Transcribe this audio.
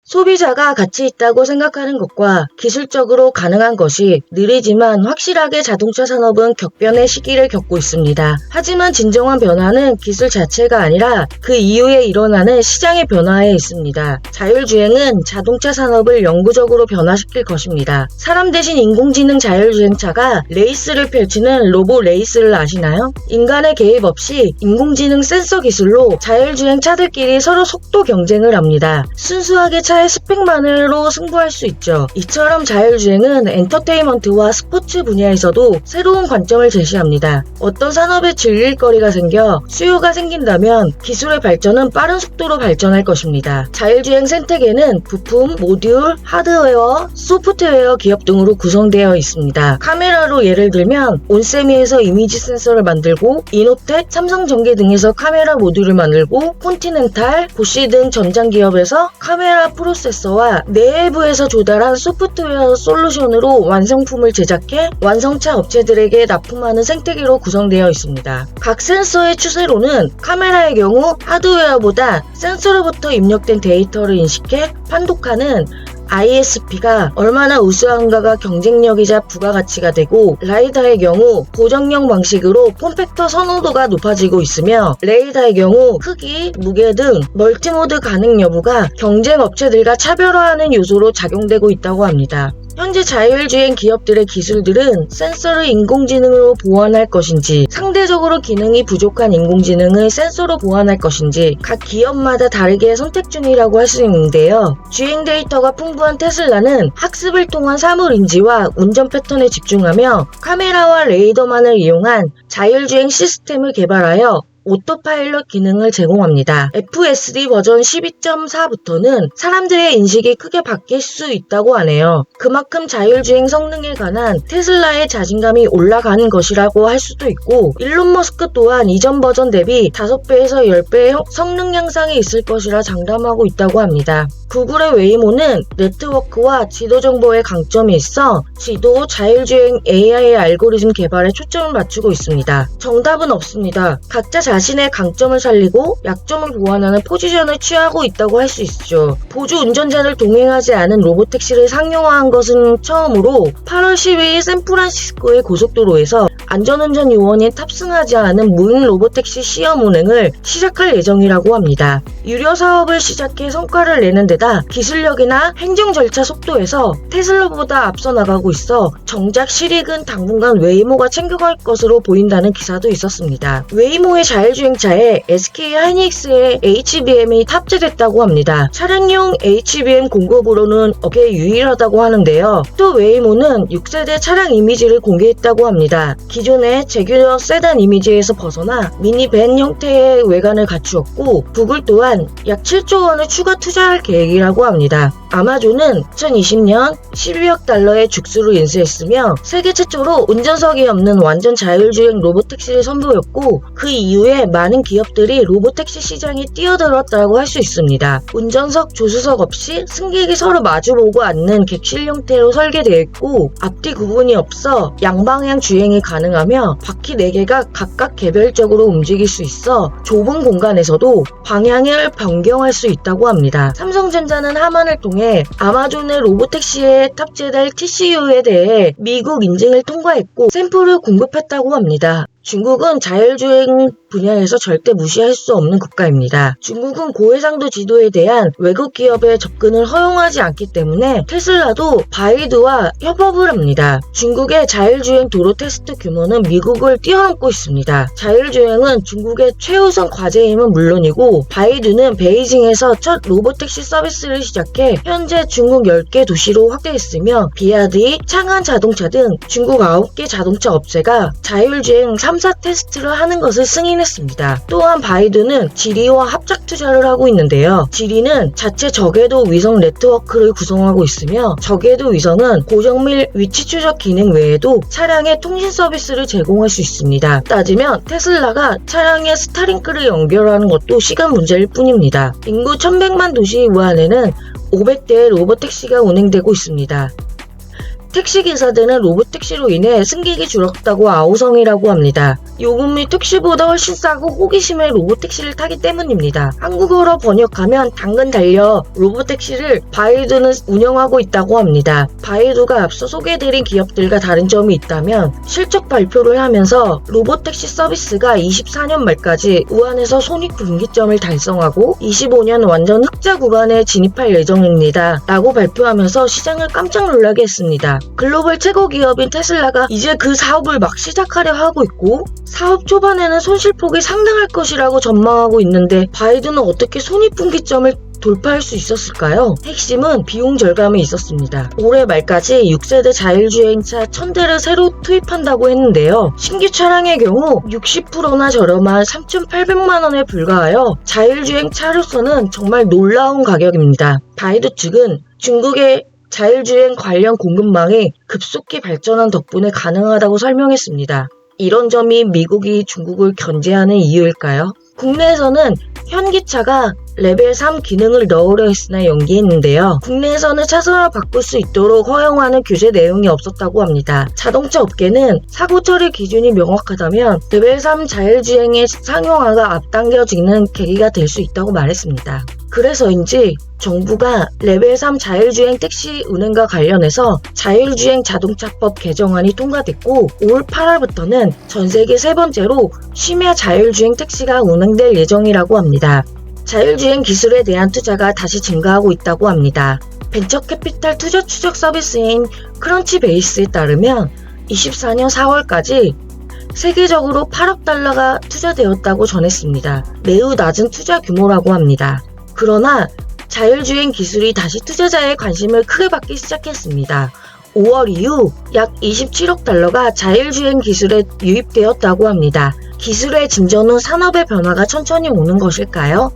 소비자가 가치 있다고 생각하는 것과 기술적으로 가능한 것이 느리지만 확실하게 자동차 산업은 격변의 시기를 겪고 있습니다. 하지만 진정한 변화는 기술 자체가 아니라 그 이후에 일어나는 시장의 변화에 있습니다. 자율주행은 자동차 산업을 영구적으로 변화시킬 것입니다. 사람 대신 인공지능 자율주행차가 레이스를 펼치는 로보 레이스를 아시나요? 인간의 개입 없이 인공지능 센서 기술로 자율주행 차들끼리 서로 속도 경쟁을 합니다. 순수하게 차의 스펙만으로 승부할 수 있죠. 이처럼 자율주행은 엔터테인먼트와 스포츠 분야에서도 새로운 관점을 제시합니다. 어떤 산업에 질릴 거리가 생겨 수요가 생긴다면 기술의 발전은 빠른 속도로 발전할 것입니다. 자율주행 생태계는 부품, 모듈, 하드웨어, 소프트웨어 기업 등으로 구성되어 있습니다. 카메라로 예를 들면 온세미에서 이미지 센서를 만들고 이노텍, 삼성전기 등에서 카메라 모듈을 만들고 콘티넨탈, 보쉬 등 전장 기업에서 카메라 프로세서와 내부에서 조달한 소프트웨어 솔루션으로 완성품을 제작해 완성차 업체들에게 납품하는 생태계로 구성되어 있습니다. 각 센서의 추세로는 카메라의 경우 하드웨어보다 센서로부터 입력된 데이터를 인식해 판독하는 ISP가 얼마나 우수한가가 경쟁력이자 부가가치가 되고, 라이다의 경우 고정형 방식으로 폼팩터 선호도가 높아지고 있으며 레이다의 경우 크기, 무게 등 멀티모드 가능 여부가 경쟁 업체들과 차별화하는 요소로 작용되고 있다고 합니다. 현재 자율주행 기업들의 기술들은 센서를 인공지능으로 보완할 것인지, 상대적으로 기능이 부족한 인공지능을 센서로 보완할 것인지 각 기업마다 다르게 선택 중이라고 할 수 있는데요. 주행 데이터가 풍부한 테슬라는 학습을 통한 사물 인지와 운전 패턴에 집중하며 카메라와 레이더만을 이용한 자율주행 시스템을 개발하여 오토파일럿 기능을 제공합니다. FSD 버전 12.4부터는 사람들의 인식이 크게 바뀔 수 있다고 하네요. 그만큼 자율주행 성능에 관한 테슬라의 자신감이 올라가는 것이라고 할 수도 있고, 일론 머스크 또한 이전 버전 대비 5배에서 10배의 성능 향상이 있을 것이라 장담하고 있다고 합니다. 구글의 웨이모는 네트워크와 지도 정보의 강점이 있어 지도, 자율주행 AI 알고리즘 개발에 초점을 맞추고 있습니다. 정답은 없습니다. 각자 자신의 강점을 살리고 약점을 보완하는 포지션을 취하고 있다고 할 수 있죠. 보조 운전자를 동행하지 않은 로보택시를 상용화한 것은 처음으로 8월 12일 샌프란시스코의 고속도로에서 안전운전 요원이 탑승하지 않은 무인 로보택시 시험 운행을 시작할 예정이라고 합니다. 유료 사업을 시작해 성과를 내는 데다 기술력이나 행정 절차 속도에서 테슬라보다 앞서 나가고 있어 정작 실익은 당분간 웨이모가 챙겨갈 것으로 보인다는 기사도 있었습니다. 웨이모의 자율주행차에 SK 하이닉스의 HBM이 탑재됐다고 합니다. 차량용 HBM 공급으로는 업계 유일하다고 하는데요. 또 웨이모는 6세대 차량 이미지를 공개했다고 합니다. 기존의 제규어 세단 이미지에서 벗어나 미니밴 형태의 외관을 갖추었고, 구글 또한 약 7조 원을 추가 투자할 계획이라고 합니다. 아마존은 2020년 12억 달러의 죽수를 인수했으며 세계 최초로 운전석이 없는 완전 자율주행 로보택시를 선보였고, 그 이후에 많은 기업들이 로보택시 시장에 뛰어들었다고 할 수 있습니다. 운전석, 조수석 없이 승객이 서로 마주보고 앉는 객실 형태로 설계되어 있고, 앞뒤 구분이 없어 양방향 주행이 가능하며 바퀴 4개가 각각 개별적으로 움직일 수 있어 좁은 공간에서도 방향을 변경할 수 있다고 합니다. 삼성전자는 하만을 통해 아마존의 로보택시에 탑재될 TCU에 대해 미국 인증을 통과했고 샘플을 공급했다고 합니다. 중국은 자율주행 분야에서 절대 무시할 수 없는 국가입니다. 중국은 고해상도 지도에 대한 외국 기업의 접근을 허용하지 않기 때문에 테슬라도 바이두와 협업을 합니다. 중국의 자율주행 도로 테스트 규모는 미국을 뛰어넘고 있습니다. 자율주행은 중국의 최우선 과제임은 물론이고, 바이두는 베이징에서 첫 로보택시 서비스를 시작해 현재 중국 10개 도시로 확대했으며, 비아디, 창안 자동차 등 중국 9개 자동차 업체가 자율주행 3사 테스트를 하는 것을 승인했습니다. 또한 바이두는 지리와 합작 투자를 하고 있는데요. 지리는 자체 저궤도 위성 네트워크를 구성하고 있으며, 저궤도 위성은 고정 및 위치 추적 기능 외에도 차량의 통신 서비스를 제공할 수 있습니다. 따지면 테슬라가 차량에 스타링크를 연결하는 것도 시간 문제일 뿐입니다. 인구 1100만 도시 우한에는 500대의 로보택시가 운행되고 있습니다. 택시기사들은 로봇택시로 인해 승객이 줄었다고 아우성이라고 합니다. 요금이 택시보다 훨씬 싸고 호기심에 로봇택시를 타기 때문입니다. 한국어로 번역하면 당근 달려 로봇택시를 바이두는 운영하고 있다고 합니다. 바이두가 앞서 소개해드린 기업들과 다른 점이 있다면 실적 발표를 하면서 로봇택시 서비스가 24년 말까지 우한에서 손익분기점을 달성하고 25년 완전 흑자 구간에 진입할 예정입니다. 라고 발표하면서 시장을 깜짝 놀라게 했습니다. 글로벌 최고 기업인 테슬라가 이제 그 사업을 막 시작하려 하고 있고 사업 초반에는 손실폭이 상당할 것이라고 전망하고 있는데 바이두는 어떻게 손익분기점을 돌파할 수 있었을까요? 핵심은 비용 절감에 있었습니다. 올해 말까지 6세대 자율주행차 1000대를 새로 투입한다고 했는데요. 신규 차량의 경우 60%나 저렴한 3,800만원에 불과하여 자율주행차로서는 정말 놀라운 가격입니다. 바이두 측은 중국의 자율주행 관련 공급망이 급속히 발전한 덕분에 가능하다고 설명했습니다. 이런 점이 미국이 중국을 견제하는 이유일까요? 국내에서는 현기차가 레벨 3 기능을 넣으려 했으나 연기했는데요. 국내에서는 차선을 바꿀 수 있도록 허용하는 규제 내용이 없었다고 합니다. 자동차 업계는 사고 처리 기준이 명확하다면 레벨 3 자율주행의 상용화가 앞당겨지는 계기가 될 수 있다고 말했습니다. 그래서인지 정부가 레벨 3 자율주행 택시 운행과 관련해서 자율주행 자동차법 개정안이 통과됐고 올 8월부터는 전세계 세 번째로 심야 자율주행 택시가 운행될 예정이라고 합니다. 자율주행 기술에 대한 투자가 다시 증가하고 있다고 합니다. 벤처캐피탈 투자 추적 서비스인 크런치베이스에 따르면 24년 4월까지 세계적으로 8억 달러가 투자되었다고 전했습니다. 매우 낮은 투자 규모라고 합니다. 그러나 자율주행 기술이 다시 투자자의 관심을 크게 받기 시작했습니다. 5월 이후 약 27억 달러가 자율주행 기술에 유입되었다고 합니다. 기술의 진전 후 산업의 변화가 천천히 오는 것일까요?